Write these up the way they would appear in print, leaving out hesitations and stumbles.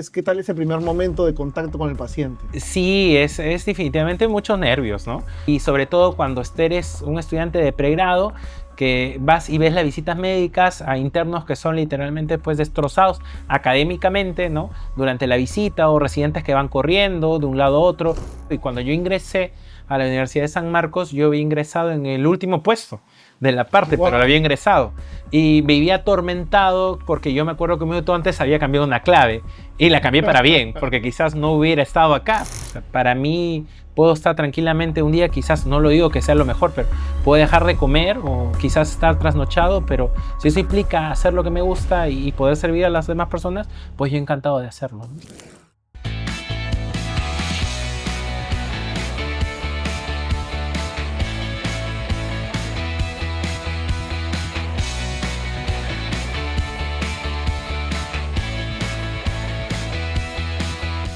¿Qué tal ese primer momento de contacto con el paciente? Sí, es definitivamente muchos nervios, ¿no? Y sobre todo cuando eres un estudiante de pregrado, que vas y ves las visitas médicas a internos que son literalmente pues destrozados académicamente, ¿no? Durante la visita, o residentes que van corriendo de un lado a otro. Y cuando yo ingresé a la Universidad de San Marcos, yo había ingresado en el último puesto de la parte, Wow. pero lo había ingresado. Y me vivía atormentado porque yo me acuerdo que un minuto antes había cambiado una clave y la cambié para bien, porque quizás no hubiera estado acá. O sea, para mí puedo estar tranquilamente un día, quizás no lo digo que sea lo mejor, pero puedo dejar de comer o quizás estar trasnochado, pero si eso implica hacer lo que me gusta y poder servir a las demás personas, pues yo encantado de hacerlo, ¿no?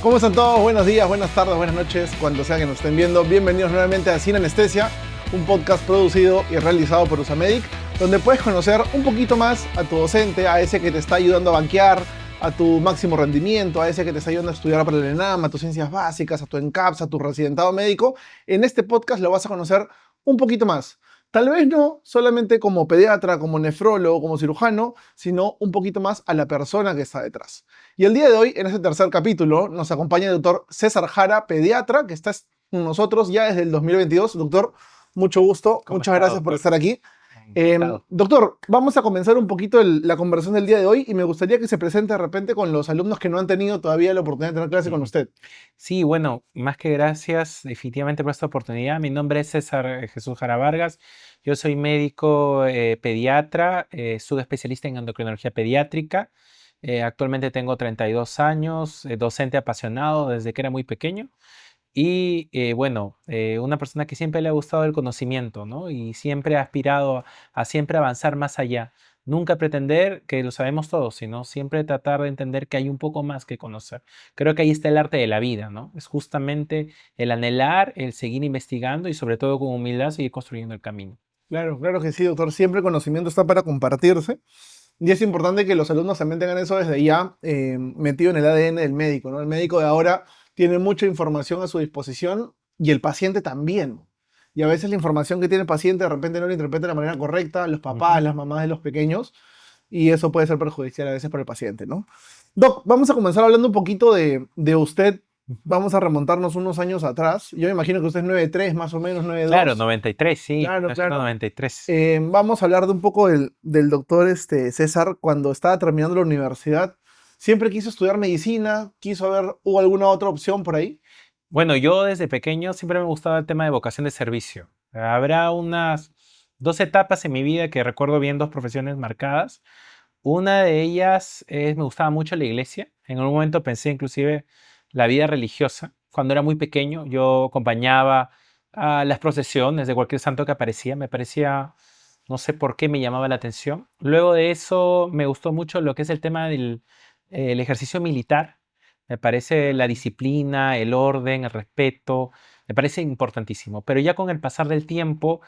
¿Cómo están todos? Buenos días, buenas tardes, buenas noches, cuando sea que nos estén viendo. Bienvenidos nuevamente a Sin Anestesia, un podcast producido y realizado por Usamedic, donde puedes conocer un poquito más a tu docente, a ese que te está ayudando a banquear, a tu máximo rendimiento, a ese que te está ayudando a estudiar para el ENAM, a tus ciencias básicas, a tu ENCAPS, a tu residentado médico. En este podcast lo vas a conocer un poquito más. Tal vez no solamente como pediatra, como nefrólogo, como cirujano, sino un poquito más a la persona que está detrás. Y el día de hoy, en este tercer capítulo, nos acompaña el doctor César Jara, pediatra, que está con nosotros ya desde el 2022. Doctor, mucho gusto, muchas gracias por estar aquí. Doctor, vamos a comenzar un poquito la conversación del día de hoy y me gustaría que se presente de repente con los alumnos que no han tenido todavía la oportunidad de tener clase con usted. Sí, bueno, más que gracias definitivamente por esta oportunidad. Mi nombre es César Jesús Jara Vargas. Yo soy médico pediatra, subespecialista en endocrinología pediátrica. Actualmente tengo 32 años, docente apasionado desde que era muy pequeño. Y bueno, una persona que siempre le ha gustado el conocimiento, ¿no? Y siempre ha aspirado a siempre avanzar más allá. Nunca pretender que lo sabemos todo, sino siempre tratar de entender que hay un poco más que conocer. Creo que ahí está el arte de la vida, ¿no? Es justamente el anhelar, el seguir investigando y sobre todo con humildad seguir construyendo el camino. Claro, claro que sí, doctor. Siempre el conocimiento está para compartirse. Y es importante que los alumnos también tengan eso desde ya metido en el ADN del médico, ¿no? El médico de ahora tiene mucha información a su disposición y el paciente también. Y a veces la información que tiene el paciente de repente no la interpreta de la manera correcta, los papás, Ujú. las mamás de los pequeños, y eso puede ser perjudicial a veces para el paciente, ¿no? Doc, vamos a comenzar hablando un poquito de usted. Ujú. Vamos a remontarnos unos años atrás. Yo me imagino que usted es 93 más o menos, Claro, 92. 93, sí, Claro, nació en claro. 93. Vamos a hablar de un poco del doctor César cuando estaba terminando la universidad. Siempre quiso estudiar medicina, quiso ver, ¿hubo alguna otra opción por ahí? Bueno, yo desde pequeño siempre me gustaba el tema de vocación de servicio. Habrá unas dos etapas en mi vida que recuerdo bien, dos profesiones marcadas. Una de ellas es, me gustaba mucho la iglesia. En algún momento pensé inclusive la vida religiosa. Cuando era muy pequeño yo acompañaba a las procesiones de cualquier santo que aparecía. Me parecía, no sé por qué me llamaba la atención. Luego de eso me gustó mucho lo que es el tema del el ejercicio militar. Me parece la disciplina, el orden, el respeto, me parece importantísimo. Pero ya con el pasar del tiempo,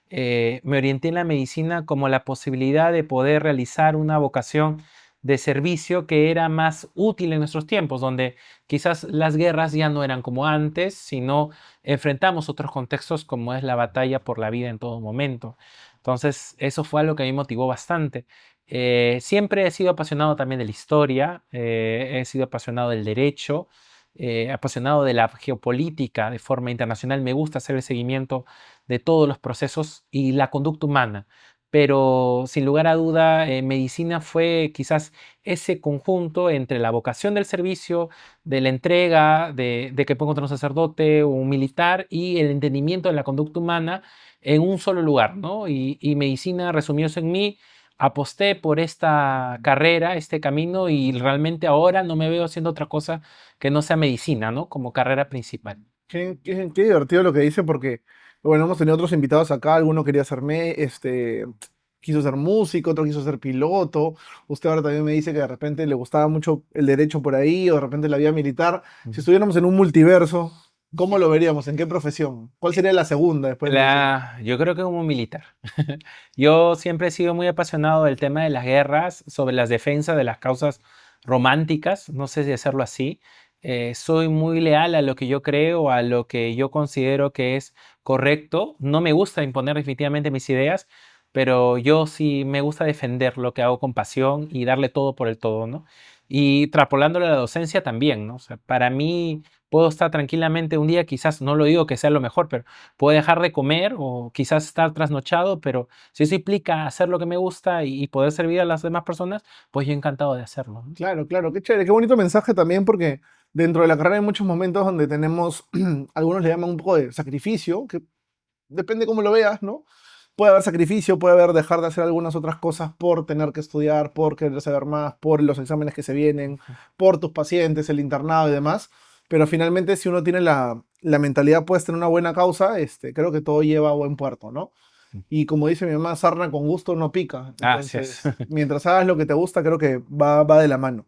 me orienté en la medicina como la posibilidad de poder realizar una vocación de servicio que era más útil en nuestros tiempos, donde quizás las guerras ya no eran como antes, sino enfrentamos otros contextos como es la batalla por la vida en todo momento. Entonces, eso fue algo que me motivó bastante. Siempre he sido apasionado también de la historia, he sido apasionado del derecho, apasionado de la geopolítica de forma internacional. Me gusta hacer el seguimiento de todos los procesos y la conducta humana. Pero sin lugar a duda, medicina fue quizás ese conjunto entre la vocación del servicio, de la entrega, de que puedo encontrar un sacerdote o un militar y el entendimiento de la conducta humana en un solo lugar, ¿no? Y medicina resumió eso en mí. Aposté por esta carrera, este camino, y realmente ahora no me veo haciendo otra cosa que no sea medicina, ¿no? Como carrera principal. Qué divertido lo que dice porque, bueno, hemos tenido otros invitados acá, alguno quería ser, quiso ser músico, otro quiso ser piloto. Usted ahora también me dice que de repente le gustaba mucho el derecho por ahí o de repente la vida militar. Si Ujú. estuviéramos en un multiverso, ¿cómo lo veríamos? ¿En qué profesión? ¿Cuál sería la segunda después de medicina? Yo creo que como militar. Yo siempre he sido muy apasionado del tema de las guerras, sobre las defensas de las causas románticas, no sé si hacerlo así. Soy muy leal a lo que yo creo, a lo que yo considero que es correcto. No me gusta imponer definitivamente mis ideas, pero yo sí me gusta defender lo que hago con pasión y darle todo por el todo, ¿no? Y trapolándole a la docencia también, ¿no? O sea, para mí puedo estar tranquilamente un día, quizás no lo digo que sea lo mejor, pero puedo dejar de comer o quizás estar trasnochado, pero si eso implica hacer lo que me gusta y poder servir a las demás personas, pues yo encantado de hacerlo, ¿no? Claro, claro, qué chévere, qué bonito mensaje también porque dentro de la carrera hay muchos momentos donde tenemos, algunos le llaman un poco de sacrificio, que depende cómo lo veas, ¿no? Puede haber sacrificio, puede haber dejar de hacer algunas otras cosas por tener que estudiar, por querer saber más, por los exámenes que se vienen, por tus pacientes, el internado y demás. Pero finalmente, si uno tiene la mentalidad puesta en una buena causa, creo que todo lleva a buen puerto, ¿no? Y como dice mi mamá, sarna con gusto no pica. Así es. Entonces, mientras hagas lo que te gusta, creo que va de la mano.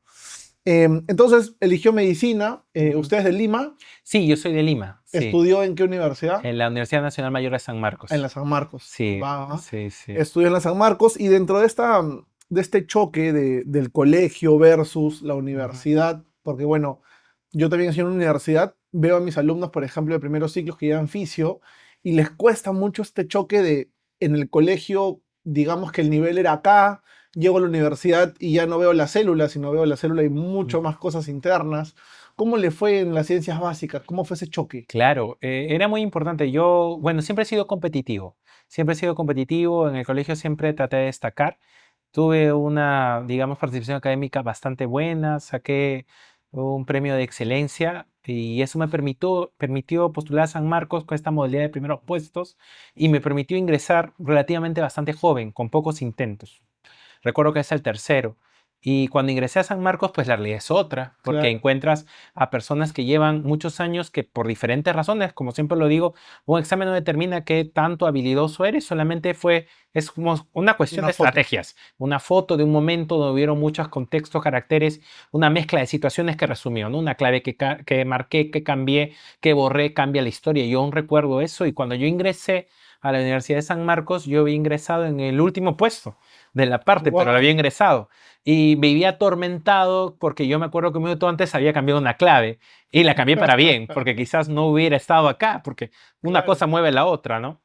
Entonces, eligió medicina. Ujú. Usted es de Lima. Sí, yo soy de Lima, sí, ¿Estudió en qué universidad? en la Universidad Nacional Mayor de San En la Marcos. San Marcos. Sí, Va. sí, sí. Estudió en la San Marcos y dentro de este choque del colegio versus la Ujú. universidad, porque bueno, yo también estoy en una universidad, veo a mis alumnos, por ejemplo, de primeros ciclos que llevan fisio y les cuesta mucho este choque de en el colegio, digamos que el nivel era acá, llego a la universidad y ya no veo la célula, sino veo la célula y mucho más cosas internas. ¿Cómo le fue en las ciencias básicas? ¿Cómo fue ese choque? Claro, era muy importante. Yo, bueno, siempre he sido competitivo. Siempre he sido competitivo. En el colegio siempre traté de destacar. Tuve una, digamos, participación académica bastante buena. Saqué un premio de excelencia y eso me permitió postular a San Marcos con esta modalidad de primeros puestos y me permitió ingresar relativamente bastante joven, con pocos intentos. Recuerdo que es el tercero. Y cuando ingresé a San Marcos, pues la realidad es otra, porque Claro, encuentras a personas que llevan muchos años que por diferentes razones, como siempre lo digo, un examen no determina qué tanto habilidoso eres, solamente es como una cuestión una de foto. estrategias, una foto de un momento donde hubieron muchos contextos, caracteres, una mezcla de situaciones que resumió, ¿no? Una clave que marqué, que cambié, que borré, cambia la historia. Yo aún recuerdo eso y cuando yo ingresé a la Universidad de San Marcos, yo había ingresado en el último puesto de la parte, pero lo había Wow. ingresado. Y vivía atormentado porque yo me acuerdo que un minuto antes había cambiado una clave y la cambié para bien, porque quizás no hubiera estado acá, porque una Claro. cosa mueve la otra, ¿no?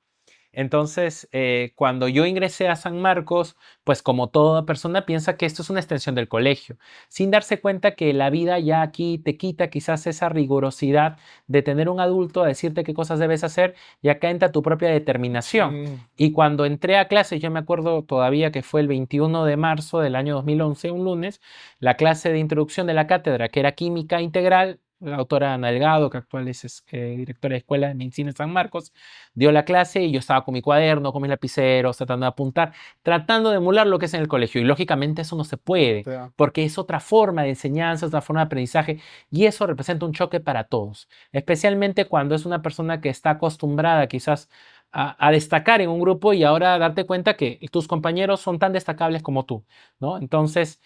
Entonces, cuando yo ingresé a San Marcos, pues como toda persona piensa que esto es una extensión del colegio, sin darse cuenta que la vida ya aquí te quita quizás esa rigurosidad de tener un adulto a decirte qué cosas debes hacer y acá entra tu propia determinación. Sí. Y cuando entré a clase, yo me acuerdo todavía que fue el 21 de marzo del año 2011, un lunes, la clase de introducción de la cátedra, que era química integral, la autora Ana Delgado, que actual es directora de Escuela de Medicina de San Marcos, dio la clase y yo estaba con mi cuaderno, con mis lapiceros, tratando de apuntar, tratando de emular lo que es en el colegio. Y lógicamente eso no se O puede, sea, porque es otra forma de enseñanza, otra forma de aprendizaje, y eso representa un choque para todos, especialmente cuando es una persona que está acostumbrada quizás a destacar en un grupo y ahora darte cuenta que tus compañeros son tan destacables como tú, ¿no? Entonces,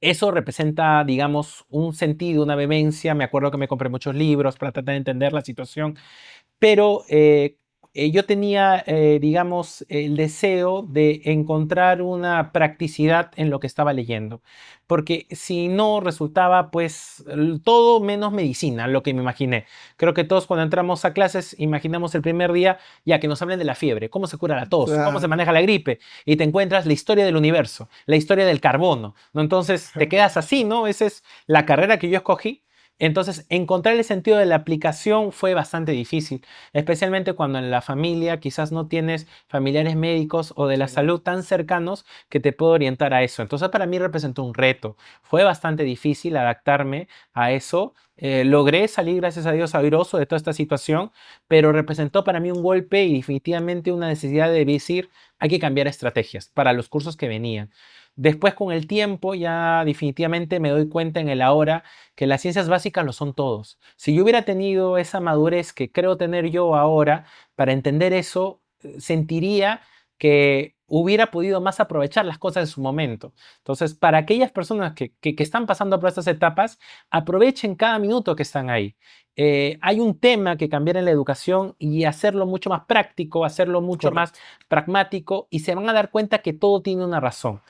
eso representa, digamos, un sentido, una vehemencia. Me acuerdo que me compré muchos libros para tratar de entender la situación, pero yo tenía, digamos, el deseo de encontrar una practicidad en lo que estaba leyendo, porque si no resultaba, pues, todo menos medicina, lo que me imaginé. Creo que todos cuando entramos a clases imaginamos el primer día ya que nos hablen de la fiebre, cómo se cura la o tos, cómo se sea, maneja la gripe, y te encuentras la historia del universo, la historia del carbono, ¿no? Entonces te quedas así, ¿no? Esa es la carrera que yo escogí. Entonces, encontrar el sentido de la aplicación fue bastante difícil, especialmente cuando en la familia quizás no tienes familiares médicos o de la sí. salud tan cercanos que te puedo orientar a eso. Entonces, para mí representó un reto. Fue bastante difícil adaptarme a eso. Logré salir, gracias a Dios, airoso de toda esta situación, pero representó para mí un golpe y definitivamente una necesidad de decir, hay que cambiar estrategias para los cursos que venían. Después, con el tiempo, ya definitivamente me doy cuenta en el ahora que las ciencias básicas lo son todos. Si yo hubiera tenido esa madurez que creo tener yo ahora para entender eso, sentiría que hubiera podido más aprovechar las cosas en su momento. Entonces, para aquellas personas que están pasando por estas etapas, aprovechen cada minuto que están ahí. Hay un tema que cambiar en la educación y hacerlo mucho más práctico, hacerlo mucho más Correcto. pragmático y se van a dar cuenta que todo tiene una razón.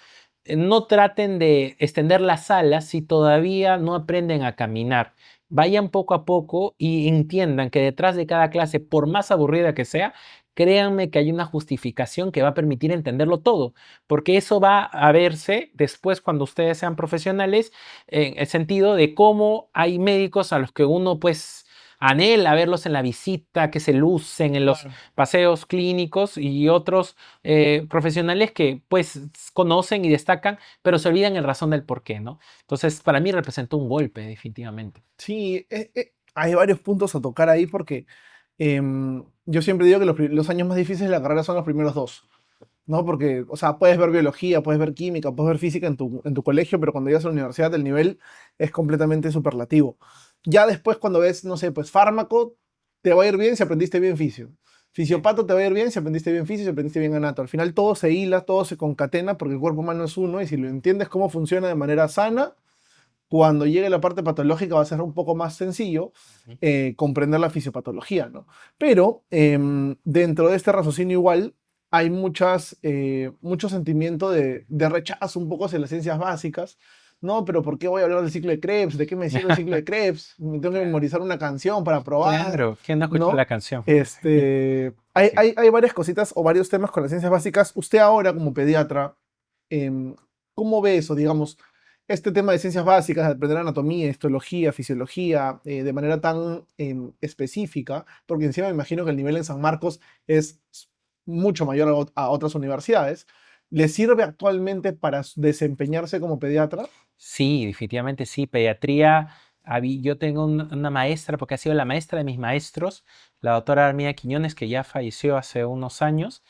no traten de extender las alas si todavía no aprenden a caminar. Vayan poco a poco y entiendan que detrás de cada clase, por más aburrida que sea, créanme que hay una justificación que va a permitir entenderlo todo, porque eso va a verse después cuando ustedes sean profesionales, en el sentido de cómo hay médicos a los que uno pues anhela verlos en la visita, que se lucen en los Claro. paseos clínicos, y otros profesionales que pues conocen y destacan, pero se olvidan el razón del por qué, ¿no? Entonces, para mí representó un golpe, definitivamente. Sí, hay varios puntos a tocar ahí porque yo siempre digo que los años más difíciles de la carrera son los primeros dos, ¿no? Porque, o sea, puedes ver biología, puedes ver química, puedes ver física en tu colegio, pero cuando llegas a la universidad el nivel es completamente superlativo. Ya después cuando ves, no sé, pues fármaco, te va a ir bien si aprendiste bien fisio. Fisiopato te va a ir bien si aprendiste bien fisio, si aprendiste bien anato. Al final todo se hila, todo se concatena porque el cuerpo humano es uno y si lo entiendes cómo funciona de manera sana, cuando llegue la parte patológica va a ser un poco más sencillo comprender la fisiopatología, ¿no? Pero dentro de este raciocinio igual hay mucho sentimiento de rechazo un poco hacia las ciencias básicas. No, pero ¿por qué voy a hablar del ciclo de Krebs? ¿De qué me sirve el ciclo de Krebs? Me tengo que memorizar una canción para probar, Claro, ¿quién no escuchó ¿no? la canción? Hay, Sí. hay, hay varias cositas o varios temas con las ciencias básicas. Usted ahora, como pediatra, em, ¿cómo ve eso? Digamos, este tema de ciencias básicas, de aprender anatomía, histología, fisiología, de manera tan específica, porque encima me imagino que el nivel en San Marcos es mucho mayor a otras universidades. ¿Le sirve actualmente para desempeñarse como pediatra? Sí, definitivamente sí. Pediatría, yo tengo una maestra, porque ha sido la maestra de mis maestros, la doctora Armida Quiñones, que ya falleció hace unos años.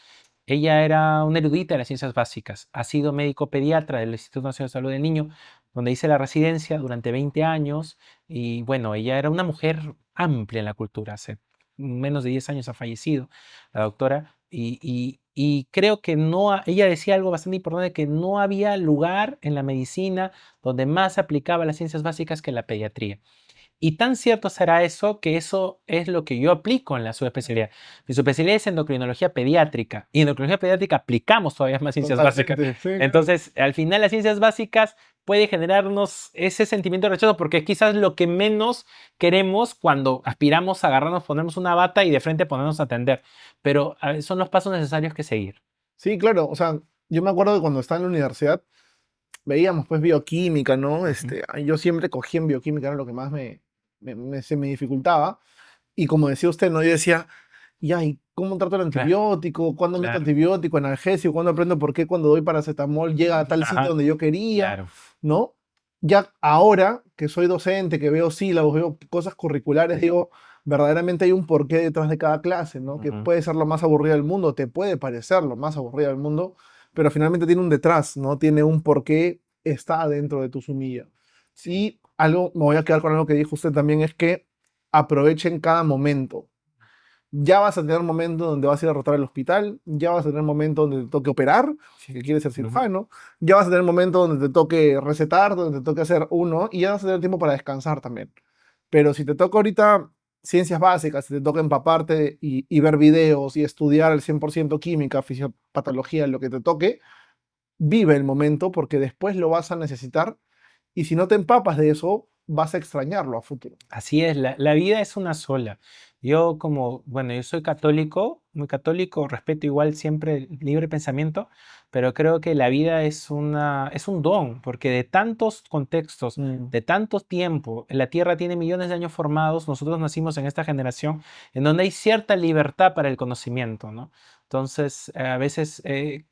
Ella era una erudita de las ciencias básicas. Ha sido médico pediatra del Instituto Nacional de Salud del Niño, donde hice la residencia durante 20 años. Y bueno, ella era una mujer amplia en la cultura. Hace menos de 10 años ha fallecido la doctora. Y creo que no, ella decía algo bastante importante, que no había lugar en la medicina donde más se aplicaba las ciencias básicas que la pediatría. Y tan cierto será eso, que eso es lo que yo aplico en la subespecialidad. Mi subespecialidad es endocrinología pediátrica. Y en endocrinología pediátrica aplicamos todavía más ciencias básicas. Totalmente, sí, claro. Entonces, al final, las ciencias básicas puede generarnos ese sentimiento de rechazo, porque quizás lo que menos queremos cuando aspiramos a agarrarnos, ponernos una bata y de frente ponernos a atender. Pero son los pasos necesarios que seguir. Sí, claro. O sea, yo me acuerdo que cuando estaba en la universidad veíamos pues bioquímica, ¿no? Ujú. Yo siempre cogí en bioquímica, era lo que más se me dificultaba. Y como decía usted, ¿no? Yo decía, ya, ¿y cómo trato el Claro, antibiótico? ¿Cuándo meto claro. antibiótico, analgésico? ¿Cuándo aprendo por qué cuando doy paracetamol llega a tal sitio Ajá, donde yo quería? claro. ¿No? Ya ahora que soy docente, que veo sílabos, veo cosas curriculares, digo, verdaderamente hay un porqué detrás de cada clase, ¿no? Que Ujú. puede ser lo más aburrida del mundo, te puede parecer lo más aburrida del mundo, pero finalmente tiene un detrás, ¿no? Tiene un porqué, está dentro de tu sumilla. Sí. Y algo, me voy a quedar con algo que dijo usted también, es que aprovechen cada momento. Ya vas a tener momentos donde vas a ir a rotar al hospital, ya vas a tener momentos donde te toque operar, si es que quieres ser Ujú. cirujano, ya vas a tener momentos donde te toque recetar, donde te toque hacer uno, y ya vas a tener tiempo para descansar también. Pero si te toca ahorita ciencias básicas, si te toca empaparte y ver videos y estudiar al 100% química, fisiopatología, lo que te toque, vive el momento porque después lo vas a necesitar y si no te empapas de eso, vas a extrañarlo a futuro. Así es, la vida es una sola. Yo como, bueno, yo soy católico, muy católico, respeto igual siempre el libre pensamiento, pero creo que la vida es un don, porque de tantos contextos, Mm, de tanto tiempo, la Tierra tiene millones de años formados, nosotros nacimos en esta generación en donde hay cierta libertad para el conocimiento, ¿no? Entonces, a veces,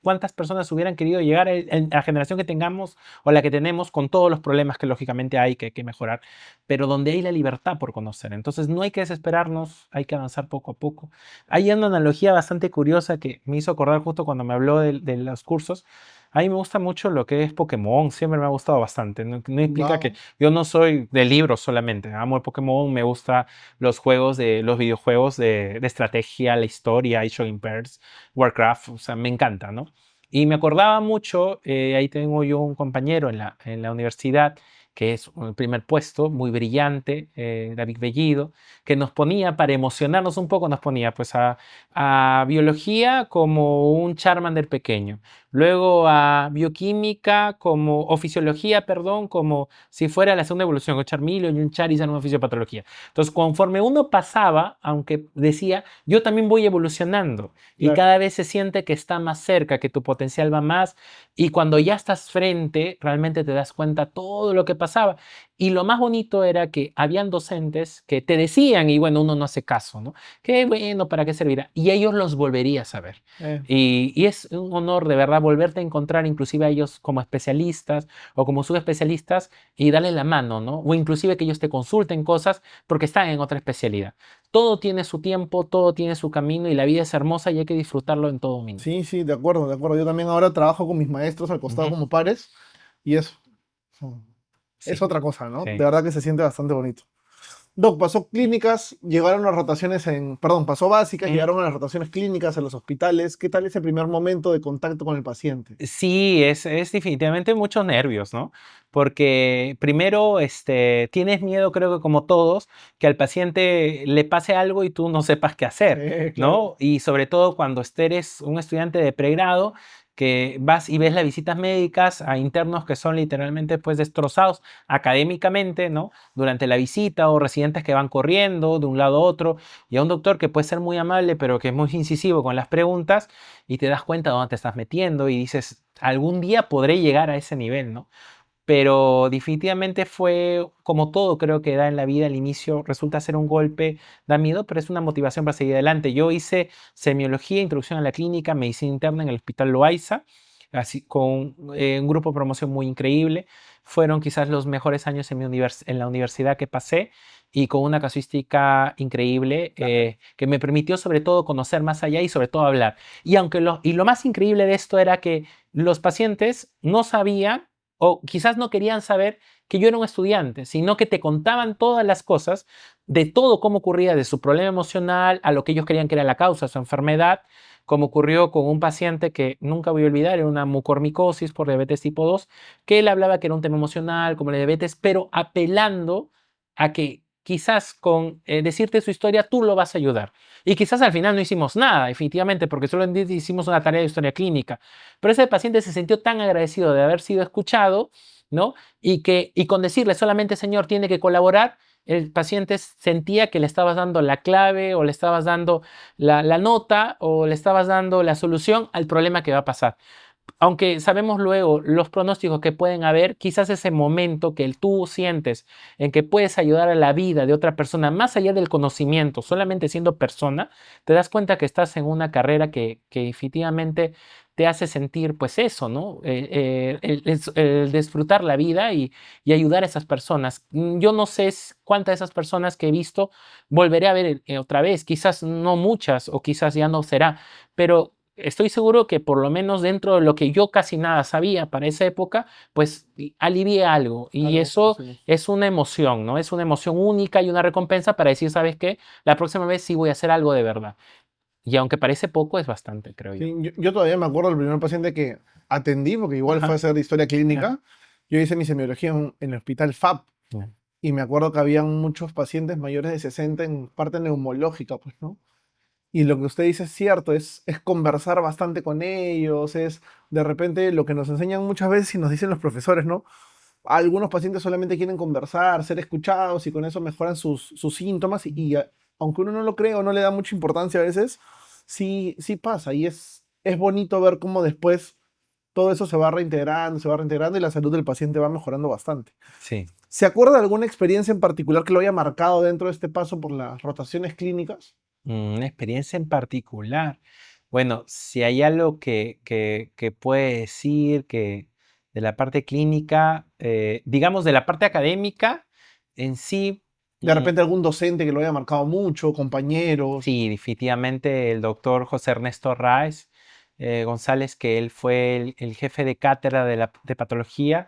¿cuántas personas hubieran querido llegar a la generación que tengamos o la que tenemos, con todos los problemas que lógicamente hay que mejorar, pero donde hay la libertad por conocer? Entonces no hay que desesperarnos, hay que avanzar poco a poco. Hay una analogía bastante curiosa que me hizo acordar justo cuando me habló de los cursos. A mí me gusta mucho lo que es Pokémon, siempre me ha gustado bastante. No, no implica que wow. yo no soy de libros solamente, amo el Pokémon, me gusta los juegos, los videojuegos de estrategia, la historia, Age of Empires, Warcraft, o sea, me encanta, ¿no? Y me acordaba mucho, ahí tengo yo un compañero en la universidad, que es el primer puesto, muy brillante, David Bellido, que nos ponía, para emocionarnos un poco, nos ponía pues a biología como un Charmander pequeño, luego a bioquímica o fisiología, perdón, como si fuera la segunda evolución, con Charmilio y un Charizard en fisiopatología. Entonces, conforme uno pasaba, aunque decía, yo también voy evolucionando y Claro. cada vez se siente que está más cerca, que tu potencial va más y cuando ya estás frente, realmente te das cuenta todo lo que pasaba. Y lo más bonito era que habían docentes que te decían, y bueno, uno no hace caso, ¿no? Qué bueno, ¿para qué servirá? Y ellos los volverías a ver. Eh, Y es un honor de verdad volverte a encontrar inclusive a ellos como especialistas o como subespecialistas y darle la mano, ¿no? O inclusive que ellos te consulten cosas porque están en otra especialidad. Todo tiene su tiempo, todo tiene su camino y la vida es hermosa y hay que disfrutarlo en todo momento. sí, sí, de acuerdo, de acuerdo. Yo también ahora trabajo con mis maestros al costado Ujú. como pares y es Sí, otra cosa, ¿no? De sí. verdad que se siente bastante bonito. Doc, pasó clínicas, llegaron las rotaciones perdón, pasó básicas, Mm. llegaron a las rotaciones clínicas en los hospitales. ¿Qué tal ese primer momento de contacto con el paciente? Sí, es definitivamente muchos nervios, ¿no? Porque primero, tienes miedo, creo que como todos, que al paciente le pase algo y tú no sepas qué hacer, Claro. ¿no? Y sobre todo cuando eres un estudiante de pregrado, que vas y ves las visitas médicas a internos que son literalmente pues destrozados académicamente, ¿no? Durante la visita o residentes que van corriendo de un lado a otro y a un doctor que puede ser muy amable pero que es muy incisivo con las preguntas y te das cuenta de dónde te estás metiendo y dices, algún día podré llegar a ese nivel, ¿no? Pero definitivamente fue como todo creo que da en la vida al inicio, resulta ser un golpe, da miedo, pero es una motivación para seguir adelante. Yo hice semiología, introducción a la clínica, medicina interna en el Hospital Loaiza, así con un grupo de promoción muy increíble. Fueron quizás los mejores años en la universidad que pasé y con una casuística increíble que me permitió sobre todo conocer más allá y sobre todo hablar. Y lo más increíble de esto era que los pacientes no sabían o quizás no querían saber que yo era un estudiante, sino que te contaban todas las cosas de todo cómo ocurría, de su problema emocional a lo que ellos creían que era la causa, su enfermedad, como ocurrió con un paciente que nunca voy a olvidar, era una mucormicosis por diabetes tipo 2, que él hablaba que era un tema emocional, como la diabetes, pero apelando a que quizás con decirte su historia tú lo vas a ayudar. Y quizás al final no hicimos nada, definitivamente, porque solo hicimos una tarea de historia clínica. Pero ese paciente se sintió tan agradecido de haber sido escuchado, ¿no? Y con decirle solamente, señor, tiene que colaborar, el paciente sentía que le estabas dando la clave o le estabas dando la nota o le estabas dando la solución al problema que va a pasar. Aunque sabemos luego los pronósticos que pueden haber, quizás ese momento que tú sientes en que puedes ayudar a la vida de otra persona, más allá del conocimiento, solamente siendo persona, te das cuenta que estás en una carrera que definitivamente te hace sentir, pues eso, ¿no? El disfrutar la vida y ayudar a esas personas. Yo no sé cuántas de esas personas que he visto volveré a ver otra vez, quizás no muchas o quizás ya no será, pero estoy seguro que por lo menos dentro de lo que yo casi nada sabía para esa época, pues alivié algo. Y Algo, eso sí. es una emoción, ¿no? Es una emoción única y una recompensa para decir, ¿sabes qué? La próxima vez sí voy a hacer algo de verdad. Y aunque parece poco, es bastante, creo yo. Sí, yo todavía me acuerdo del primer paciente que atendí, porque igual fue a Ajá. hacer historia Ya. clínica. Yo hice mi semiología en el hospital FAP Ya. y me acuerdo que habían muchos pacientes mayores de 60 en parte neumológica, pues, ¿no? Y lo que usted dice es cierto, es conversar bastante con ellos, es de repente lo que nos enseñan muchas veces y nos dicen los profesores, ¿no? Algunos pacientes solamente quieren conversar, ser escuchados y con eso mejoran sus síntomas aunque uno no lo cree o no le da mucha importancia a veces, sí, sí pasa y es bonito ver cómo después todo eso se va reintegrando y la salud del paciente va mejorando bastante. Sí. ¿Se acuerda de alguna experiencia en particular que lo haya marcado dentro de este paso por las rotaciones clínicas? Una experiencia en particular. Bueno, si hay algo que puede decir que de la parte clínica, digamos de la parte académica en sí, De repente algún docente que lo haya marcado mucho, compañeros. sí, definitivamente el doctor José Ernesto Ráez González, que él fue el jefe de cátedra de patología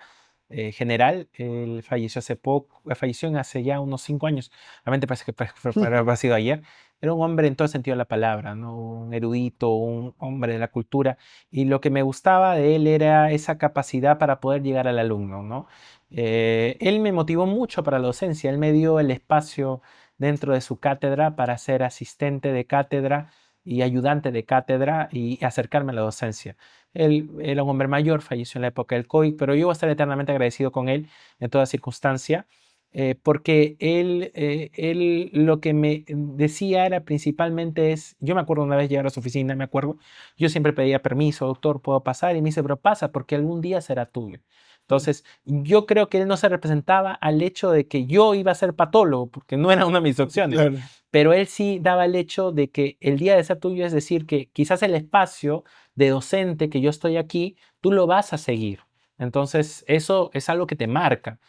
general, él falleció hace poco, falleció hace ya unos 5 años, realmente parece que ha sido ayer. Era un hombre en todo sentido de la palabra, ¿no? Un erudito, un hombre de la cultura, y lo que me gustaba de él era esa capacidad para poder llegar al alumno, ¿no? Él me motivó mucho para la docencia, él me dio el espacio dentro de su cátedra para ser asistente de cátedra y ayudante de cátedra y acercarme a la docencia. Él era un hombre mayor, falleció en la época del COVID, pero yo voy a estar eternamente agradecido con él en toda circunstancia, porque él lo que me decía era principalmente yo me acuerdo una vez llegar a su oficina, me acuerdo, yo siempre pedía permiso, doctor, ¿puedo pasar? Y me dice, pero pasa, porque algún día será tuyo. Entonces, yo creo que él no se representaba al hecho de que yo iba a ser patólogo, porque no era una de mis opciones. Claro. Pero él sí daba el hecho de que el día de ser tuyo, es decir, que quizás el espacio de docente que yo estoy aquí, tú lo vas a seguir. Entonces, eso es algo que te marca.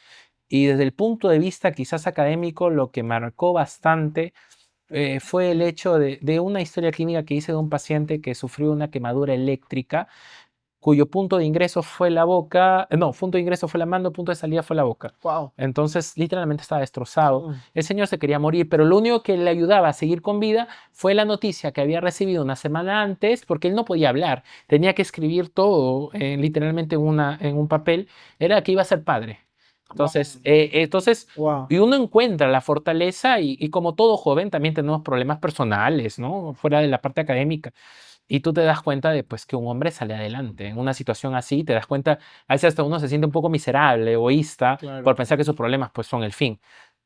Y desde el punto de vista quizás académico, lo que marcó bastante fue el hecho de una historia clínica que hice de un paciente que sufrió una quemadura eléctrica cuyo punto de ingreso fue la boca, no, punto de ingreso fue la mano, punto de salida fue la boca. Wow. Entonces, literalmente estaba destrozado. El señor se quería morir, pero lo único que le ayudaba a seguir con vida fue la noticia que había recibido una semana antes, porque él no podía hablar, tenía que escribir todo literalmente en un papel, era que iba a ser padre. Entonces, Wow. y uno encuentra la fortaleza y como todo joven también tenemos problemas personales, ¿no? Fuera de la parte académica. Y tú te das cuenta de pues, que un hombre sale adelante. En una situación así, te das cuenta, a veces hasta uno se siente un poco miserable, egoísta, Claro. por pensar que sus problemas pues, son el fin.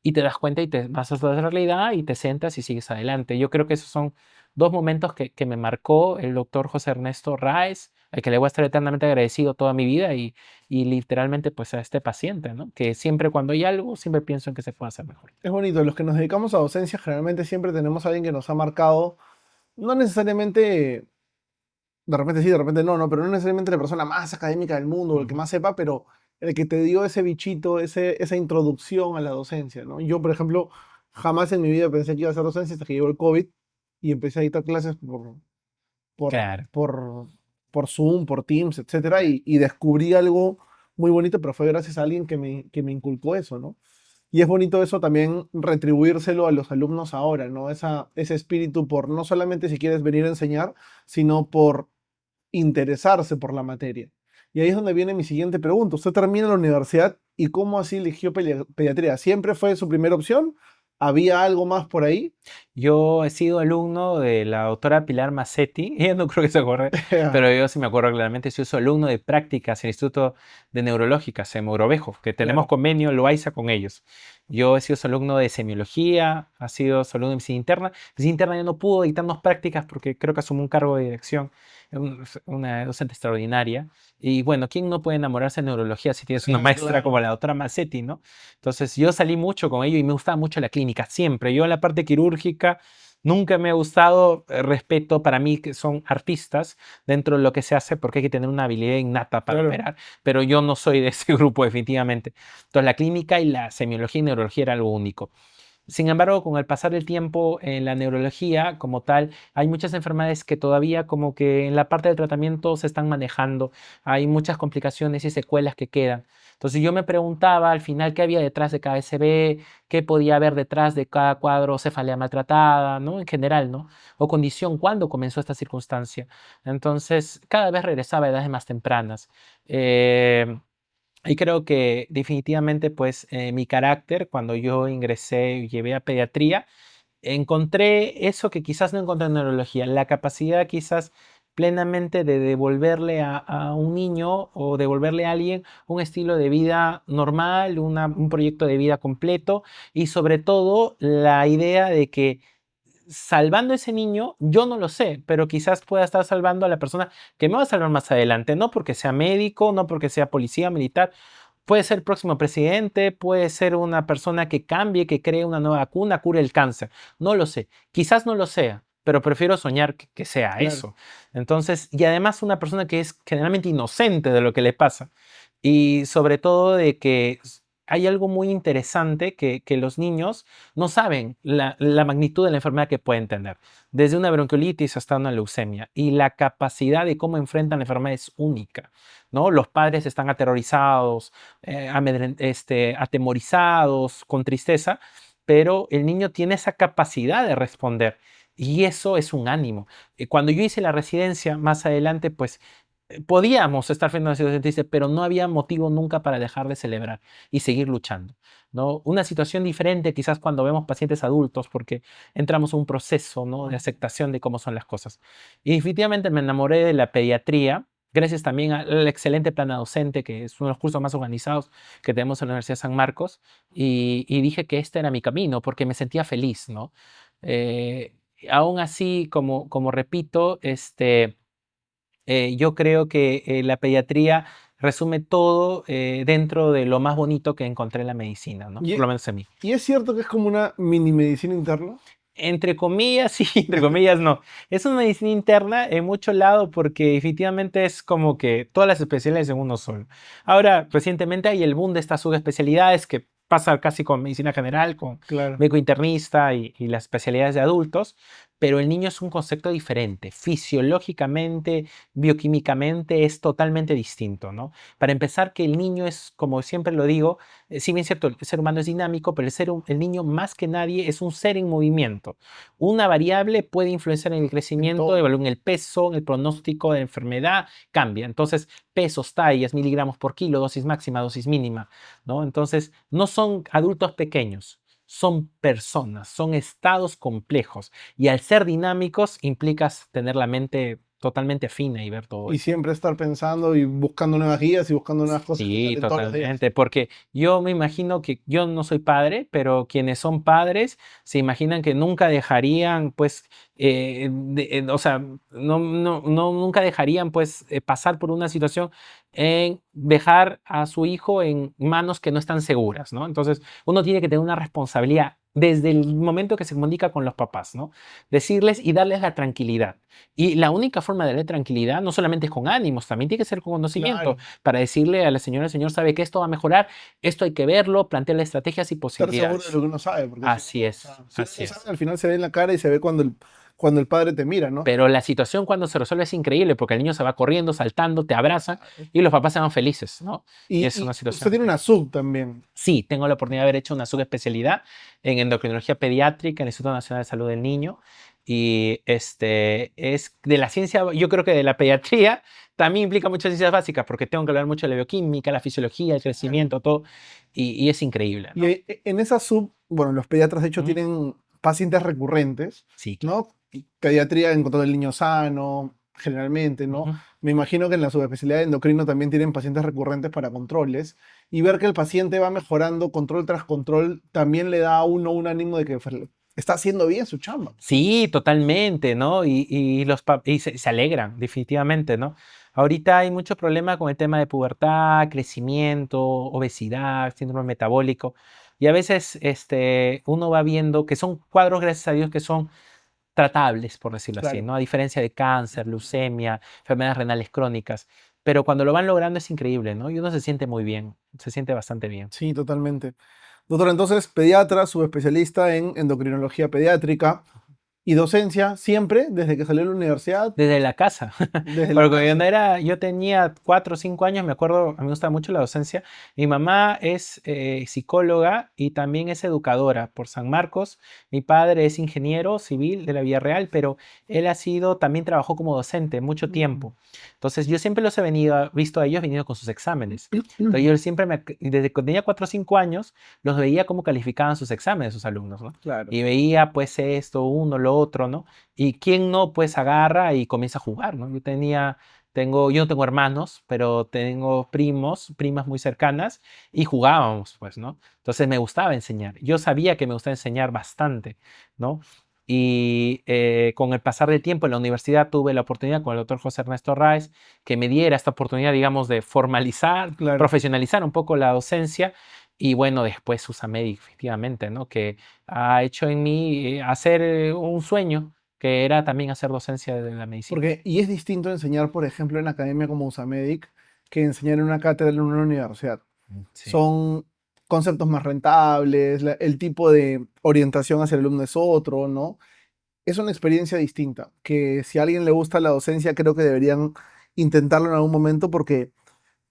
Y te das cuenta y te vas a la realidad y te sientas y sigues adelante. Yo creo que esos son dos momentos que me marcó el doctor José Ernesto Ráez, al que le voy a estar eternamente agradecido toda mi vida y literalmente pues a este paciente, ¿no? Que siempre cuando hay algo, siempre pienso en que se puede hacer mejor. Es bonito, los que nos dedicamos a docencia generalmente siempre tenemos a alguien que nos ha marcado, no necesariamente, de repente sí, de repente no, no, pero no necesariamente la persona más académica del mundo o el que más sepa, pero el que te dio ese bichito, esa introducción a la docencia, ¿no? Yo, por ejemplo, jamás en mi vida pensé que iba a hacer docencia hasta que llegó el COVID y empecé a dictar clases por, Claro. por, por Zoom, por Teams, etcétera, y descubrí algo muy bonito, pero fue gracias a alguien que me inculcó eso, ¿no? Y es bonito eso también retribuírselo a los alumnos ahora, ¿no? Ese espíritu por no solamente si quieres venir a enseñar, sino por interesarse por la materia. Y ahí es donde viene mi siguiente pregunta. Usted termina la universidad y ¿cómo así eligió pediatría? ¿Siempre fue su primera opción? ¿Había algo más por ahí? Yo he sido alumno de la doctora Pilar Massetti, ella no creo que se acuerde, pero yo sí me acuerdo claramente, soy su alumno de prácticas en el Instituto de Neurológicas en Mogrovejo, que tenemos Claro. convenio Loaiza con ellos. Yo he sido su alumno de semiología, ha sido su alumno de medicina interna. Medicina interna ya no pudo dictarnos prácticas porque creo que asumió un cargo de dirección, una docente extraordinaria. Y bueno, ¿quién no puede enamorarse de neurología si tienes una maestra Claro. como la doctora Massetti, ¿no? Entonces yo salí mucho con ello y me gustaba mucho la clínica, siempre. Yo en la parte quirúrgica nunca me ha gustado, respeto para mí que son artistas dentro de lo que se hace porque hay que tener una habilidad innata para Claro. operar, pero yo no soy de ese grupo definitivamente. Entonces la clínica y la semiología y neurología era algo único. Sin embargo, con el pasar del tiempo en la neurología como tal, hay muchas enfermedades que todavía como que en la parte del tratamiento se están manejando. Hay muchas complicaciones y secuelas que quedan. Entonces yo me preguntaba al final qué había detrás de cada SB, qué podía haber detrás de cada cuadro cefalea maltratada, ¿no? En general, ¿no? O condición, ¿cuándo comenzó esta circunstancia? Entonces, cada vez regresaba a edades más tempranas. Eh, y creo que definitivamente, pues, mi carácter, cuando yo ingresé y llevé a pediatría, encontré eso que quizás no encontré en neurología, la capacidad quizás plenamente de devolverle a un niño o devolverle a alguien un estilo de vida normal, un proyecto de vida completo y sobre todo la idea de que salvando a ese niño, yo no lo sé, pero quizás pueda estar salvando a la persona que me va a salvar más adelante, no porque sea médico, no porque sea policía, militar, puede ser el próximo presidente, puede ser una persona que cambie, que cree una nueva vacuna, cure el cáncer, no lo sé, quizás no lo sea, pero prefiero soñar que sea Claro. eso. Entonces, y además una persona que es generalmente inocente de lo que le pasa y sobre todo de que hay algo muy interesante que los niños no saben la magnitud de la enfermedad que pueden tener, desde una bronquiolitis hasta una leucemia, y la capacidad de cómo enfrentan la enfermedad es única, ¿no? Los padres están aterrorizados, atemorizados, con tristeza, pero el niño tiene esa capacidad de responder y eso es un ánimo. Cuando yo hice la residencia más adelante, pues podíamos estar frente a una situación triste, pero no había motivo nunca para dejar de celebrar y seguir luchando, ¿no? Una situación diferente quizás cuando vemos pacientes adultos, porque entramos en un proceso, ¿no?, de aceptación de cómo son las cosas. Y definitivamente me enamoré de la pediatría, gracias también al excelente plan docente, que es uno de los cursos más organizados que tenemos en la Universidad de San Marcos, y dije que este era mi camino, porque me sentía feliz, ¿no? Eh, Aún así, como repito, yo creo que la pediatría resume todo dentro de lo más bonito que encontré en la medicina, ¿no? Por lo Y, menos en mí. y es cierto que es como una mini medicina interna. Entre comillas, sí, entre comillas, no. Es una medicina interna en mucho lado porque definitivamente es como que todas las especialidades en uno solo. Ahora, recientemente hay el boom de estas subespecialidades que pasa casi con medicina general, con Claro. médico internista y las especialidades de adultos, pero el niño es un concepto diferente. Fisiológicamente, bioquímicamente es totalmente distinto, ¿no? Para empezar, que el niño es, como siempre lo digo, si bien es cierto, el ser humano es dinámico, pero el niño más que nadie es un ser en movimiento. Una variable puede influenciar en el En crecimiento, todo. en el peso, en el pronóstico de la enfermedad, cambia. Entonces, pesos, tallas, miligramos por kilo, dosis máxima, dosis mínima, ¿no? Entonces, no son adultos pequeños, son personas, son estados complejos. Y al ser dinámicos, implicas tener la mente totalmente fina y ver todo Y eso. siempre estar pensando y buscando nuevas guías y buscando nuevas cosas que Sí, salen todos los días. totalmente, porque yo me imagino que yo no soy padre, pero quienes son padres se imaginan que nunca dejarían, pues, o sea, nunca dejarían, pues, pasar por una situación en dejar a su hijo en manos que no están seguras, ¿no? Entonces, uno tiene que tener una responsabilidad desde el momento que se comunica con los papás, ¿no? Decirles y darles la tranquilidad. Y la única forma de darle tranquilidad no solamente es con ánimos, también tiene que ser con conocimiento Claro. para decirle a la señora, el señor sabe que esto va a mejorar, esto hay que verlo, plantearle estrategias y Estar seguro de posibilidades. lo que uno sabe, porque si no, Así o es, sea, si uno así no sabe, es. al final se ve en la cara y se ve cuando el padre te mira, ¿no? Pero la situación cuando se resuelve es increíble porque el niño se va corriendo, saltando, te abraza y los papás se van felices, ¿no? Y es una Y usted situación. tiene una sub también. Sí, tengo la oportunidad de haber hecho una subespecialidad en endocrinología pediátrica en el Instituto Nacional de Salud del Niño. Y es de la ciencia, yo creo que de la pediatría también implica muchas ciencias básicas porque tengo que hablar mucho de la bioquímica, la fisiología, el Claro. crecimiento, todo. Y es increíble, Y ¿no? en esa sub, bueno, los pediatras de hecho Ujú. tienen pacientes recurrentes, Sí, claro. ¿no? Pediatría en control del niño sano, generalmente, ¿no? Ujú. Me imagino que en la subespecialidad de endocrino también tienen pacientes recurrentes para controles y ver que el paciente va mejorando control tras control también le da a uno un ánimo de que está haciendo bien su chamba. Sí, totalmente, ¿no? Y se alegran, definitivamente, ¿no? Ahorita hay mucho problema con el tema de pubertad, crecimiento, obesidad, síndrome metabólico. Y a veces uno va viendo que son cuadros, gracias a Dios, que son tratables, por decirlo así, Claro. ¿no? A diferencia de cáncer, leucemia, enfermedades renales crónicas. Pero cuando lo van logrando es increíble, ¿no? Y uno se siente muy bien, se siente bastante bien. Sí, totalmente. Doctor, entonces, pediatra, subespecialista en endocrinología pediátrica y docencia siempre, desde que salió de la universidad, Desde la casa. desde la Porque casa. yo tenía 4 o 5 años, me acuerdo, a mí me gusta mucho la docencia. Mi mamá es psicóloga y también es educadora por San Marcos. Mi padre es ingeniero civil de la Villarreal, pero él también trabajó como docente mucho tiempo. Entonces yo siempre los visto a ellos viniendo con sus exámenes. Entonces yo siempre, desde que tenía 4 o 5 años, los veía cómo calificaban sus exámenes sus alumnos, ¿no? Claro. Y veía pues esto, uno, lo otro, ¿no? Y quién no, pues agarra y comienza a jugar, ¿no? Yo no tengo hermanos, pero tengo primos, primas muy cercanas y jugábamos, pues, ¿no? Entonces me gustaba enseñar. Yo sabía que me gustaba enseñar bastante, ¿no? Y con el pasar del tiempo en la universidad tuve la oportunidad con el doctor José Ernesto Reis que me diera esta oportunidad, digamos, de formalizar, Claro. profesionalizar un poco la docencia. Y bueno, después Usamed, efectivamente, ¿no? Que ha hecho en mí hacer un sueño que era también hacer docencia de la medicina. Porque, y es distinto enseñar, por ejemplo, en la academia como Usamedic, que enseñar en una cátedra en una universidad. Sí. Son conceptos más rentables, el tipo de orientación hacia el alumno es otro, ¿no? Es una experiencia distinta, que si a alguien le gusta la docencia, creo que deberían intentarlo en algún momento, porque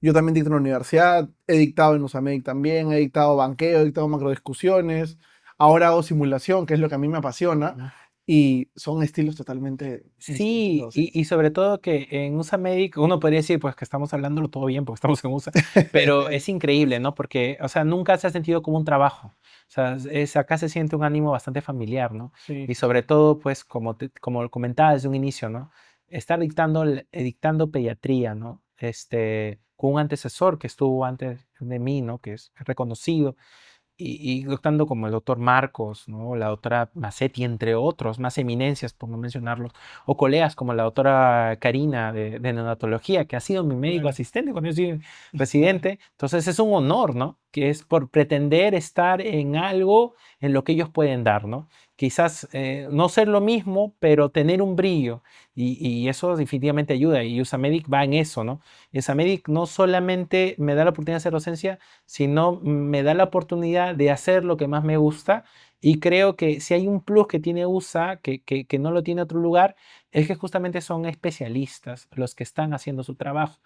yo también dicto en la universidad, he dictado en Usamedic también, he dictado banqueo, he dictado macrodiscusiones, ahora hago simulación, que es lo que a mí me apasiona, y son estilos totalmente Sí, distintos. y sobre todo que en USA Medic uno podría decir pues que estamos hablándolo todo bien porque estamos en USA, pero es increíble, ¿no? Porque, o sea, nunca se ha sentido como un trabajo. O sea, acá se siente un ánimo bastante familiar, ¿no? Sí, Y sobre todo, pues, como comentaba desde un inicio, ¿no? Estar dictando pediatría, ¿no? Con un antecesor que estuvo antes de mí, ¿no? Que es reconocido y doctando como el doctor Marcos, ¿no? La doctora Macetti, entre otros, más eminencias, por no mencionarlos, o colegas como la doctora Karina de neonatología, que ha sido mi médico claro. asistente cuando yo soy residente. Entonces es un honor, ¿no? Que es por pretender estar en algo en lo que ellos pueden dar, ¿no? Quizás no ser lo mismo, pero tener un brillo. Y eso definitivamente ayuda. Y Usamedic va en eso, ¿no? Usamedic no solamente me da la oportunidad de hacer docencia, sino me da la oportunidad de hacer lo que más me gusta. Y creo que si hay un plus que tiene USA, que no lo tiene otro lugar, es que justamente son especialistas los que están haciendo su trabajo.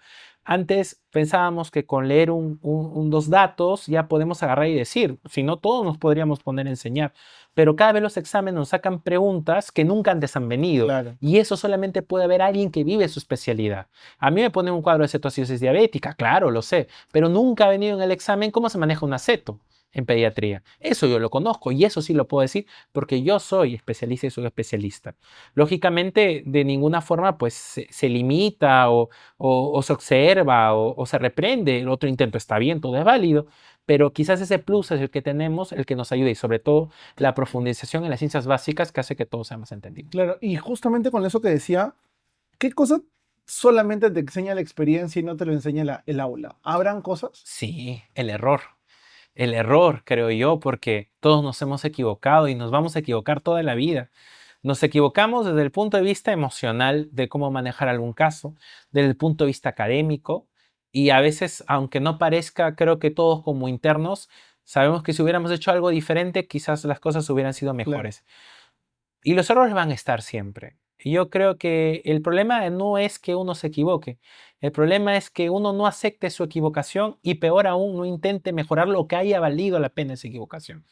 Antes pensábamos que con leer dos datos ya podemos agarrar y decir, si no todos nos podríamos poner a enseñar, pero cada vez los exámenes nos sacan preguntas que nunca antes han venido Claro. y eso solamente puede haber alguien que vive su especialidad. A mí me ponen un cuadro de cetoacidosis diabética, claro, lo sé, pero nunca ha venido en el examen cómo se maneja un aceto en pediatría. Eso yo lo conozco y eso sí lo puedo decir porque yo soy especialista y soy especialista. Lógicamente, de ninguna forma pues se limita o se observa o se reprende. El otro intento está bien, todo es válido, pero quizás ese plus es el que tenemos, el que nos ayuda y sobre todo la profundización en las ciencias básicas que hace que todo sea más entendible. Claro, y justamente con eso que decía, ¿qué cosa solamente te enseña la experiencia y no te lo enseña el aula? ¿Habrán cosas? Sí, el error. El error, creo yo, porque todos nos hemos equivocado y nos vamos a equivocar toda la vida. Nos equivocamos desde el punto de vista emocional de cómo manejar algún caso, desde el punto de vista académico y a veces, aunque no parezca, creo que todos como internos sabemos que si hubiéramos hecho algo diferente, quizás las cosas hubieran sido Claro. mejores. Y los errores van a estar siempre. Y yo creo que el problema no es que uno se equivoque, el problema es que uno no acepte su equivocación y peor aún no intente mejorar lo que haya valido la pena esa equivocación.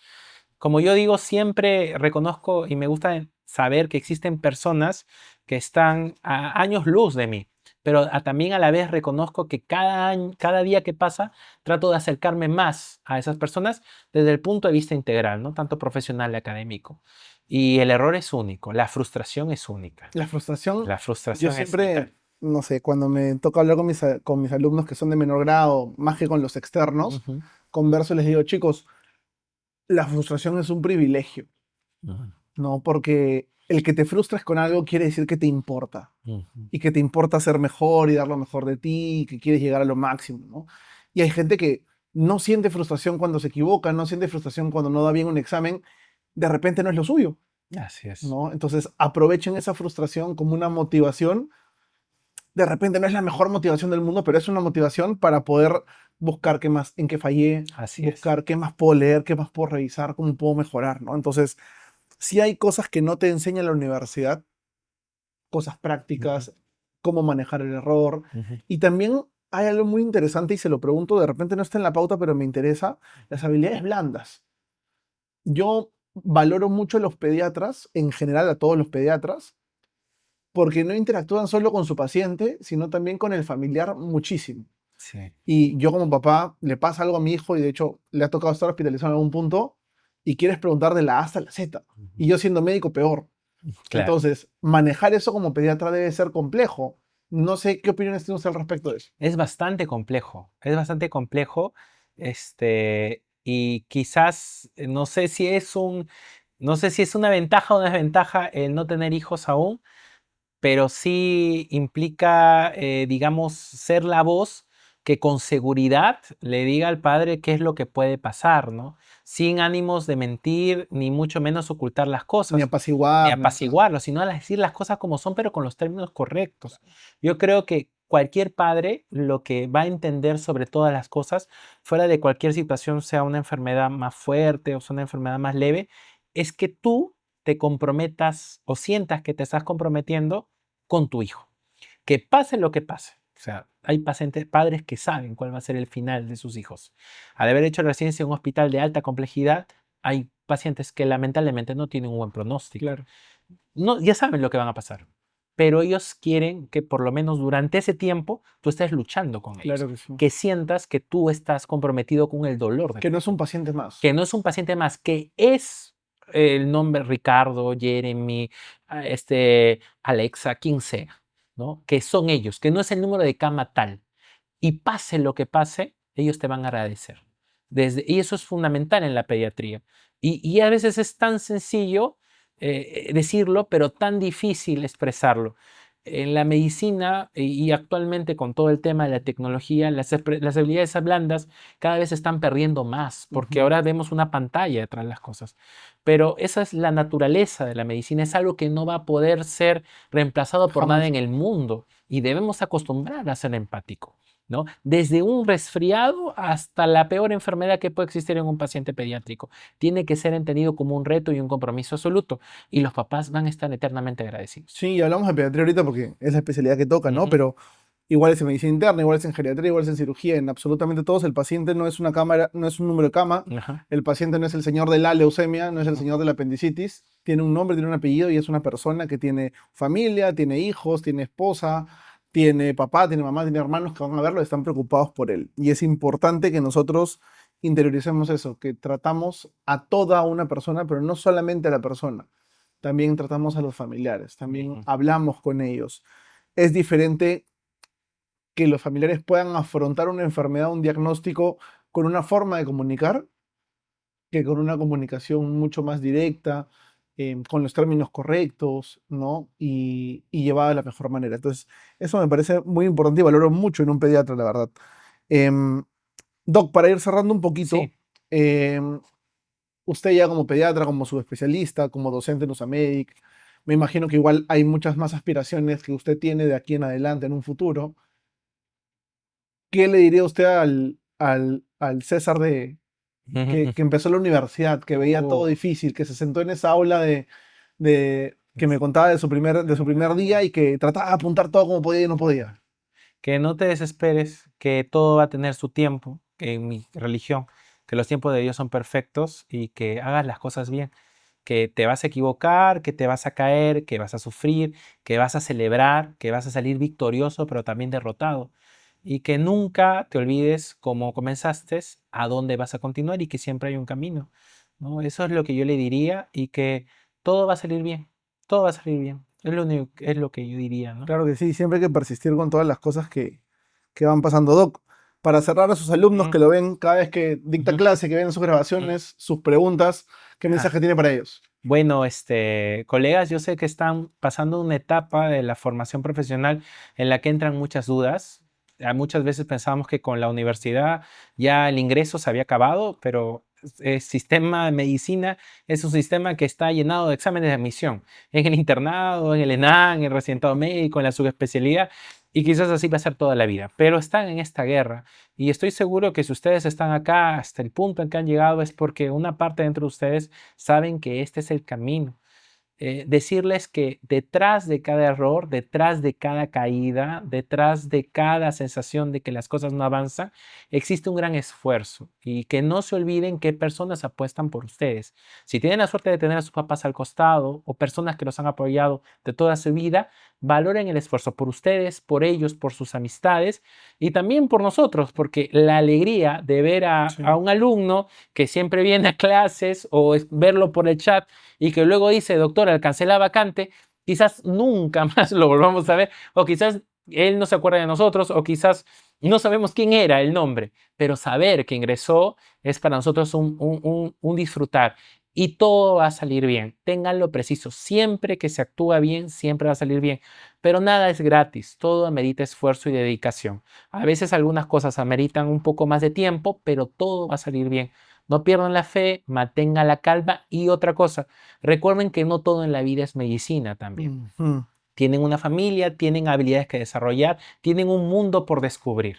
Como yo digo, siempre reconozco y me gusta saber que existen personas que están a años luz de mí, pero también a la vez reconozco que cada día que pasa trato de acercarme más a esas personas desde el punto de vista integral, no tanto profesional y académico. Y el error es único, la frustración es única. La frustración, La yo frustración es siempre, vital. no sé, cuando me toca hablar con mis alumnos que son de menor grado, más que con los externos, Ujú, converso y les digo, chicos, la frustración es un privilegio, ujú, ¿no? Porque el que te frustres con algo quiere decir que te importa ujú. y que te importa ser mejor y dar lo mejor de ti y que quieres llegar a lo máximo, ¿no? Y hay gente que no siente frustración cuando se equivoca, no siente frustración cuando no da bien un examen, de repente no es lo suyo, Así es. ¿no? Entonces aprovechen esa frustración como una motivación. De repente no es la mejor motivación del mundo, pero es una motivación para poder buscar qué más, en qué fallé, Así es. buscar qué más puedo leer, qué más puedo revisar, cómo puedo mejorar, ¿no? Entonces, si hay cosas que no te enseña la universidad, cosas Ujú, prácticas, cómo manejar el error. ujú, Y también hay algo muy interesante y se lo pregunto, de repente no está en la pauta, pero me interesa, las habilidades blandas. Yo valoro mucho a los pediatras, en general a todos los pediatras, porque no interactúan solo con su paciente, sino también con el familiar muchísimo. sí. Y yo como papá le pasa algo a mi hijo y de hecho le ha tocado estar hospitalizado en algún punto y quieres preguntar de la A hasta la Z. Ujú. Y yo siendo médico peor. Claro. Entonces, manejar eso como pediatra debe ser complejo. No sé qué opiniones tiene usted al respecto de eso. Es bastante complejo, y quizás no sé si es una ventaja o una desventaja el no tener hijos aún, pero sí implica, digamos, ser la voz que con seguridad le diga al padre qué es lo que puede pasar, ¿no? Sin ánimos de mentir, ni mucho menos ocultar las Ni cosas, ni apaciguar, ni nada. apaciguarlo, sino a decir las cosas como son, pero con los términos correctos. Yo creo que cualquier padre lo que va a entender sobre todas las cosas, fuera de cualquier situación, sea una enfermedad más fuerte o sea una enfermedad más leve, es que tú te comprometas o sientas que te estás comprometiendo con tu hijo. Que pase lo que pase. O sea, hay pacientes, padres que saben cuál va a ser el final de sus hijos. Al haber hecho la residencia en un hospital de alta complejidad, hay pacientes que lamentablemente no tienen un buen pronóstico. Claro. No, ya saben lo que van a pasar, pero ellos quieren que por lo menos durante ese tiempo tú estés luchando con ellos, Claro que sí. que sientas que tú estás comprometido con el dolor de Que no es un paciente más. que no es un paciente más, que es el nombre Ricardo, Jeremy, Alexa, quien sea, ¿no? Que son ellos, que no es el número de cama tal. Y pase lo que pase, ellos te van a agradecer. Y eso es fundamental en la pediatría. Y a veces es tan sencillo decirlo, pero tan difícil expresarlo. En la medicina y actualmente con todo el tema de la tecnología, las habilidades blandas cada vez se están perdiendo más, porque ahora vemos una pantalla detrás de las cosas. Pero esa es la naturaleza de la medicina, es algo que no va a poder ser reemplazado por nada Jamás. en el mundo y debemos acostumbrar a ser empático, ¿no? Desde un resfriado hasta la peor enfermedad que puede existir en un paciente pediátrico. Tiene que ser entendido como un reto y un compromiso absoluto. Y los papás van a estar eternamente agradecidos. Sí, y hablamos de pediatría ahorita porque es la especialidad que toca, ¿no? Ujú. Pero igual es en medicina interna, igual es en geriatría, igual es en cirugía, en absolutamente todos. El paciente no es una cámara, no es un número de cama. Ajá. El paciente no es el señor de la leucemia, no es el señor de la apendicitis. Tiene un nombre, tiene un apellido y es una persona que tiene familia, tiene hijos, tiene esposa, tiene papá, tiene mamá, tiene hermanos que van a verlo y están preocupados por él. Y es importante que nosotros interioricemos eso, que tratamos a toda una persona, pero no solamente a la persona. También tratamos a los familiares, también Ujú. hablamos con ellos. Es diferente que los familiares puedan afrontar una enfermedad, un diagnóstico con una forma de comunicar que con una comunicación mucho más directa, con los términos correctos, ¿no? Y llevada de la mejor manera. Entonces, eso me parece muy importante y valoro mucho en un pediatra, la verdad. Em, Doc, para ir cerrando un poquito, Sí. em, usted ya como pediatra, como subespecialista, como docente en USAMEDIC, me imagino que igual hay muchas más aspiraciones que usted tiene de aquí en adelante, en un futuro. ¿Qué le diría usted al César que empezó la universidad, que veía todo Oh, difícil, que se sentó en esa aula que me contaba de su primer día y que trataba de apuntar todo como podía y no podía? que no te desesperes, que todo va a tener su tiempo, que en mi religión, que los tiempos de Dios son perfectos y que hagas las cosas bien, que te vas a equivocar, que te vas a caer, que vas a sufrir, que vas a celebrar, que vas a salir victorioso, pero también derrotado. Y que nunca te olvides cómo comenzaste, a dónde vas a continuar y que siempre hay un camino, ¿no? Eso es lo que yo le diría y que todo va a salir bien, todo va a salir bien. Es lo único, es lo que yo diría, ¿no? Claro que sí, siempre hay que persistir con todas las cosas que van pasando. Doc, para cerrar a sus alumnos Mm, que lo ven cada vez que dicta ujú, clase, que ven sus mm. grabaciones, sus preguntas, ¿qué Ah, mensaje tiene para ellos? bueno, colegas, yo sé que están pasando una etapa de la formación profesional en la que entran muchas dudas. Muchas veces pensábamos que con la universidad ya el ingreso se había acabado, pero el sistema de medicina es un sistema que está llenado de exámenes de admisión en el internado, en el ENAM, en el residentado médico, en la subespecialidad, y quizás así va a ser toda la vida. Pero están en esta guerra y estoy seguro que si ustedes están acá hasta el punto en que han llegado es porque una parte dentro de ustedes saben que este es el camino. Decirles que detrás de cada error, detrás de cada caída, detrás de cada sensación de que las cosas no avanzan, existe un gran esfuerzo y que no se olviden qué personas apuestan por ustedes. Si tienen la suerte de tener a sus papás al costado o personas que los han apoyado de toda su vida, valoren el esfuerzo por ustedes, por ellos, por sus amistades y también por nosotros, porque la alegría de ver a Sí. un alumno que siempre viene a clases o verlo por el chat y que luego dice, doctor, alcancé la vacante, quizás nunca más lo volvamos a ver, o quizás él no se acuerda de nosotros, o quizás no sabemos quién era el nombre, pero saber que ingresó es para nosotros un disfrutar. Y todo va a salir bien. Ténganlo preciso. Siempre que se actúa bien, siempre va a salir bien. Pero nada es gratis. Todo amerita esfuerzo y dedicación. A veces algunas cosas ameritan un poco más de tiempo, pero todo va a salir bien. No pierdan la fe, mantengan la calma y otra cosa, recuerden que no todo en la vida es medicina también. Ujú. Tienen una familia, tienen habilidades que desarrollar, tienen un mundo por descubrir.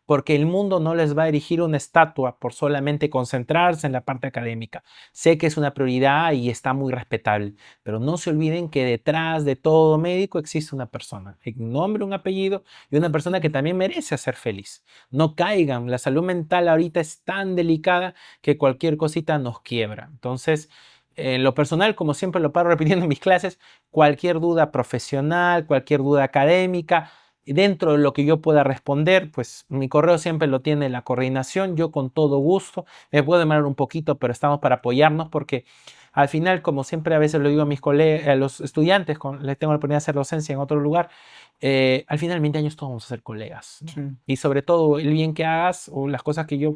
porque el mundo no les va a erigir una estatua por solamente concentrarse en la parte académica. Sé que es una prioridad y está muy respetable, pero no se olviden que detrás de todo médico existe una persona, un nombre, un apellido y una persona que también merece ser feliz. No caigan, la salud mental ahorita es tan delicada que cualquier cosita nos quiebra. Entonces, en lo personal, como siempre lo paro repitiendo en mis clases, cualquier duda profesional, cualquier duda académica, dentro de lo que yo pueda responder, pues mi correo siempre lo tiene la coordinación, yo con todo gusto, me puedo demorar un poquito, pero estamos para apoyarnos porque al final, como siempre a veces lo digo a mis colegas, a los estudiantes, les tengo la oportunidad de hacer docencia en otro lugar, al final en 20 años todos vamos a ser colegas, ¿no? Sí. Y sobre todo el bien que hagas o las cosas que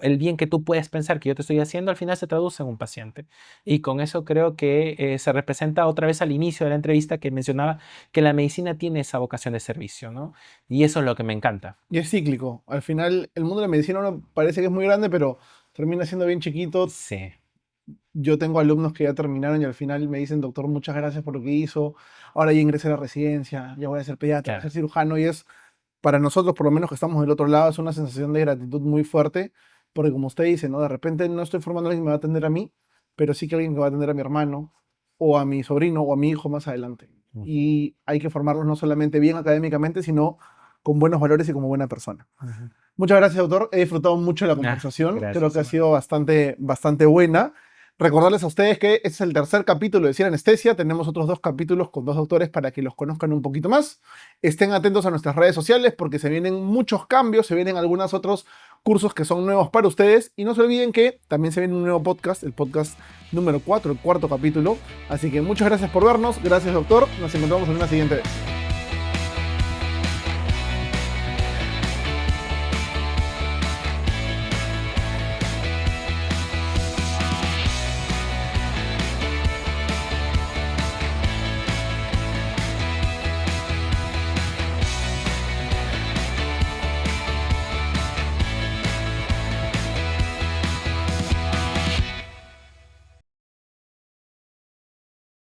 el bien que tú puedes pensar que yo te estoy haciendo, al final se traduce en un paciente. Y con eso creo que se representa otra vez al inicio de la entrevista que mencionaba que la medicina tiene esa vocación de servicio, ¿no? Y eso es lo que me encanta. Y es cíclico. Al final, el mundo de la medicina uno parece que es muy grande, pero termina siendo bien chiquito. Sí. Yo tengo alumnos que ya terminaron y al final me dicen, doctor, muchas gracias por lo que hizo. Ahora ya ingresé a la residencia, ya voy a ser pediatra, voy a Claro. ser cirujano. Y es, para nosotros, por lo menos que estamos del otro lado, es una sensación de gratitud muy fuerte. Porque como usted dice, ¿no? De repente no estoy formando a alguien que me va a atender a mí, pero sí que alguien que va a atender a mi hermano, o a mi sobrino, o a mi hijo más adelante. Y hay que formarlos no solamente bien académicamente, sino con buenos valores y como buena persona. Muchas gracias, doctor. He disfrutado mucho de la conversación. Gracias, Creo que ha hermano. sido bastante buena. Recordarles a ustedes que este es el tercer capítulo de Cien Anestesia. Tenemos otros 2 capítulos con 2 doctores para que los conozcan un poquito más. Estén atentos a nuestras redes sociales porque se vienen muchos cambios, se vienen algunos otros cursos que son nuevos para ustedes. Y no se olviden que también se viene un nuevo podcast, el podcast número 4, el 4.º capítulo. Así que muchas gracias por vernos. Gracias, doctor. Nos encontramos en una siguiente vez.